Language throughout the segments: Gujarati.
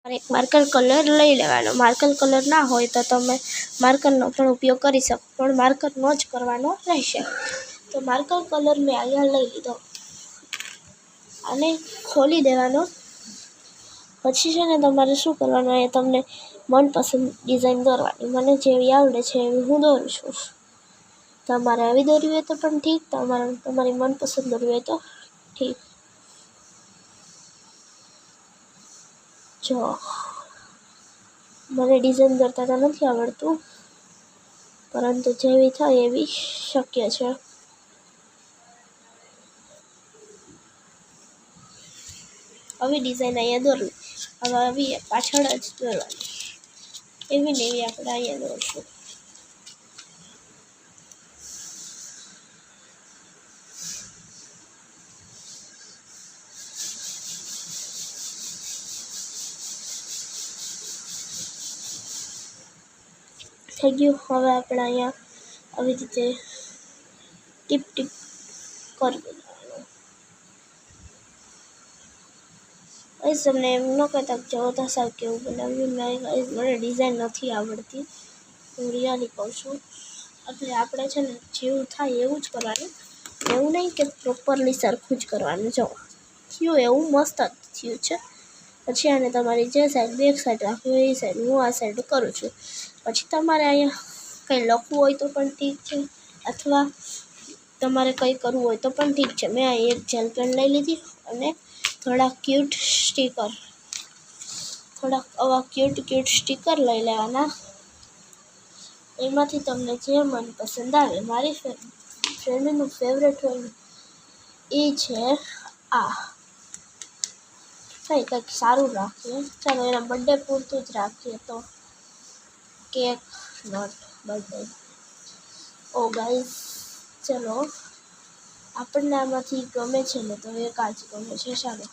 और एक मार्कर कलर लई लेवानो। मार्कर कलर ना होय तो तमे मार्करनो पण उपयोग करी शको, पण मार्करनो ज करवानो रहेशे। तो मार्कर कलर मैं अहींया लई लीधो અને खोली देवानो। પછી છે ને તમારે શું કરવાનું, એ તમને મનપસંદ ડિઝાઇન દોરવાની। મને જેવી આવડે છે એવી હું દોરું છું। તમારે આવી દોરવી હોય તો પણ ઠીક, તમારી મનપસંદ દોરવી હોય તો ઠીક। જો મને ડિઝાઇન દોરતા તો નથી આવડતું, પરંતુ જેવી થાય એવી શક્ય છે। આવી ડિઝાઇન અહીંયા દોરવી, હવે આવી પાછળ જ દોરવાની, એવી ને એવી આપણે અહીંયા દોરશું। થઈ ગયું। હવે આપણે અહીંયા આવી રીતે ટીપ ટીપ કરી દેવાનું। ગાઈસ તમને એમ ન કહેતા કે જો તો સાવ કેવું બનાવ્યું, નહીં ગાઈસ મને ડિઝાઇન નથી આવડતી, હું રિયલી કહું છું। એટલે આપણે છે ને જેવું થાય એવું જ કરવાનું, એવું નહીં કે પ્રોપરલી સરખું જ કરવાનું। જો થયું એવું મસ્ત જ થયું છે। પછી આને તમારી જે સાઈડ બેક સાઈડ રાખવી હોય એ સાઈડ, હું આ સાઈડ કરું છું। પછી તમારે અહીંયા કંઈ લખવું હોય તો પણ ઠીક છે, અથવા તમારે કંઈ કરવું હોય તો પણ ઠીક છે। મેં અહીં એક જેલ પેન લઈ લીધી અને થોડાક ક્યુટ સ્ટીકર લઈ લેવાના। એમાંથી તમને જે મનપસંદ આવે, મારી ફ્રેન્ડનું ફેવરેટ હોય એ છે આ। કંઈક સારું રાખીએ, ચાલો એના બર્થડે પૂરતું જ રાખીએ। તો cake not birthday. Oh guys ચલો, આપણને આમાંથી ગમે છે ને, તો એક આ જ ગમે છે। ચાલો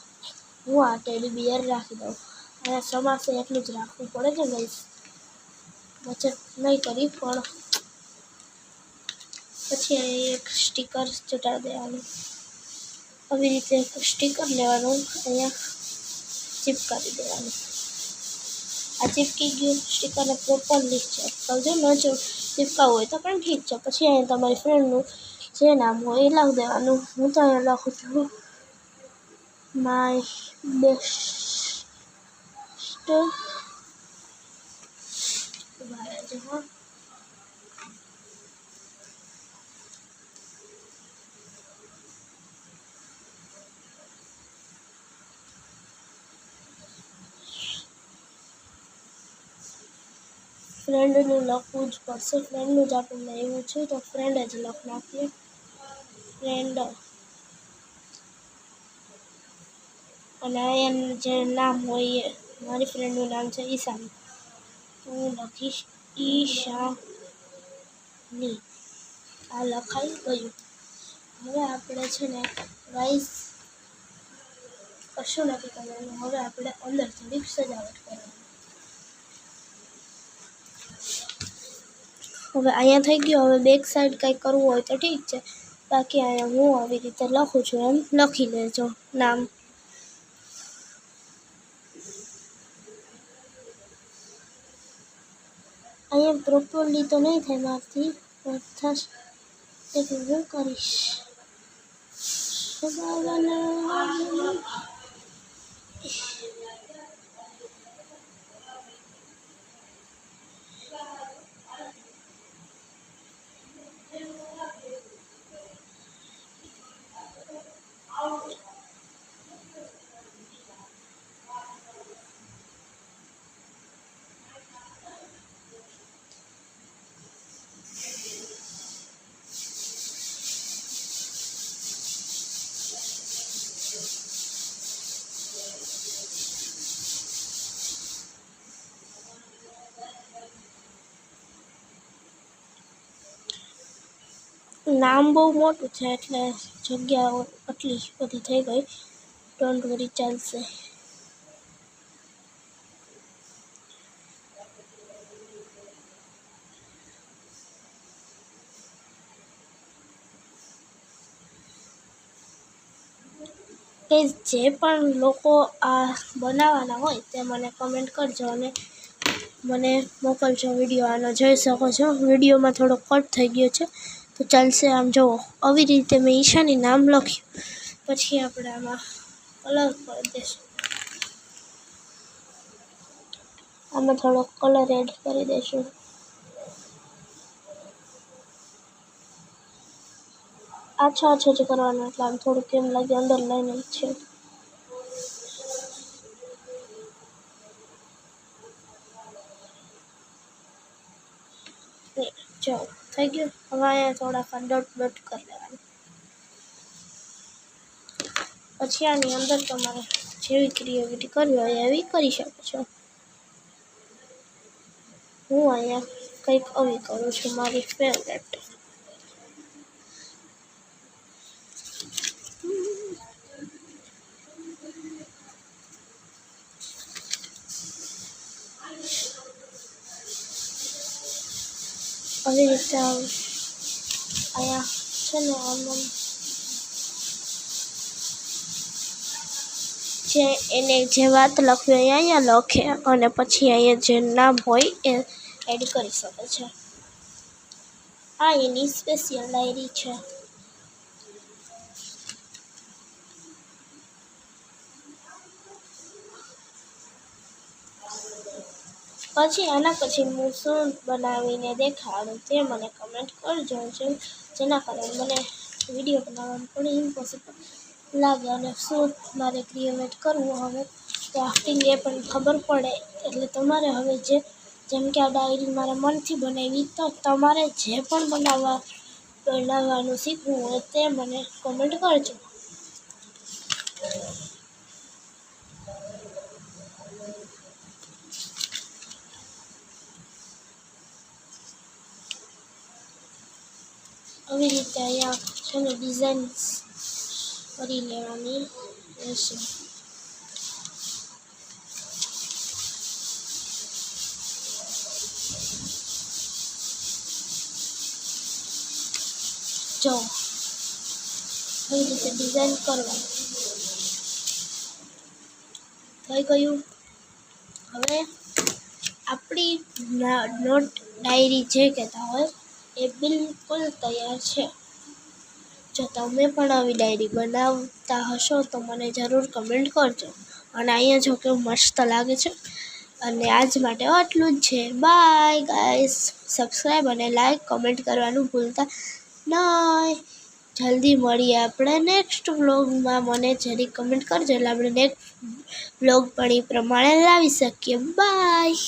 હું આ ટેડી બિયર રાખી દઉં, અને સમાશે એટલું જ રાખવું પડે છે ગાઈસ, બચત નહીં કરી પણ। પછી અહીં એક સ્ટીકર ચોંટાડી દેવાનું, આવી રીતે એક સ્ટીકર લેવાનું, અહીંયા ચિપકાવી દેવાનું। આ ચિપકી ગયું સ્ટીકરને પ્રોપરલી ચેક કરજો, ન જો ચિપકાવવું હોય તો પણ ઠીક છે। પછી અહીંયા તમારી ફ્રેન્ડનું જે નામ હોય એ લખી દેવાનું। હું તો અહીંયા લખું છું માય બેસ્ટ ફ્રેન્ડનું લખવું જ પડશે, ફ્રેન્ડનું જ આપણને એવું છે તો ફ્રેન્ડ જ લખ નાખીએ, ફ્રેન્ડ। અને અહીંયા જે નામ હોય એ, મારી ફ્રેન્ડનું નામ છે ઈશાની, હું લખીશ ઈશાની। આ લખાઈ ગયું। હવે આપણે છે ને ગાઈસ કશું નથી કરવાનું, હવે આપણે અંદર થોડીક સજાવટ કરવાની। હવે અહીંયા થઈ ગયું। હવે બેક સાઈડ કંઈ કરવું હોય તો ઠીક છે, બાકી અહીંયા હું આવી રીતે લખું છું એમ લખી લેજો નામ। અહીંયા પ્રોપરલી તો નહીં થાય મારથી, પણ થશે એટલે હું કરીશ। નામ બહુ મોટું છે એટલે જગ્યા આટલી બધી થઈ ગઈ, ડોન્ટ વરી ચાલશે। કે જે પણ લોકો આ બનાવવાના હોય તે મને કમેન્ટ કરજો અને મને મોકલજો વિડીયો આનો. જોઈ શકો છો વિડીયોમાં થોડો કટ થઈ ગયો છે તો ચાલશે. આમ જુઓ આવી રીતે મેં ઈશાની નામ લખ્યું, પછી આપણે આમાં કલર કરી દઈશું. આમાં થોડો કલર એડ કરી દઈશું. આછો જ કરવાનો, એટલે આમ થોડુંક એમ લાગે અંદર લાઈને છે. જો થઈ ગયું. હવે અહીંયા થોડાક ડોટ ડોટ કરી લેવાનું. પછી આની અંદર તમારે જેવી ક્રિએટિવિટી કરવી હોય એવી કરી શકો છો. હું અહીંયા કંઈક આવી કરું છું, મારી ફેવરેટ. આવી રીતે અહીંયા છે ને આમ જે એને જે વાત લખવી હોય અહીંયા લખે અને પછી અહીંયા જે નામ હોય એ એડ કરી શકે છે. આ એની સ્પેશિયલ ડાયરી છે. પછી આના પછી હું શું બનાવીને દેખાડું તે મને કમેન્ટ કરજો, જેના કારણે મને વિડીયો બનાવવાનું પણ ઇમ્પોસિબલ લાગે અને શું મારે ક્રિએટ કરવું હવે ક્રાફ્ટિંગ એ પણ ખબર પડે. એટલે તમારે હવે જેમ કે આ ડાયરી મારા મનથી બનાવી, તો તમારે જે પણ બનાવવાનું શીખવું હોય તે મને કમેન્ટ કરજો. આવી રીતે અહીંયા છે ને ડિઝાઇન કરી લેવાની રહેશે. જો આવી રીતે ડિઝાઇન કરવાની થઈ ગયું. હવે આપણી નોટ ડાયરી જે કહેતા હોય એ બિલકુલ તૈયાર છે. જો તમે પણ આવી ડાયરી બનાવતા હશો તો મને જરૂર કમેન્ટ કરજો. અને અહીંયા જો કેવું મસ્ત લાગે છે. અને આજ માટે આટલું જ છે. Bye guys. સબસ્ક્રાઈબ અને લાઈક કમેન્ટ કરવાનું ભૂલતા નહીં. જલ્દી મળીએ આપણે નેક્સ્ટ વ્લોગમાં. મને જરી કમેન્ટ કરજો એટલે આપણે નેક્સ્ટ વ્લોગ પણ એ પ્રમાણે લાવી શકીએ. બાય.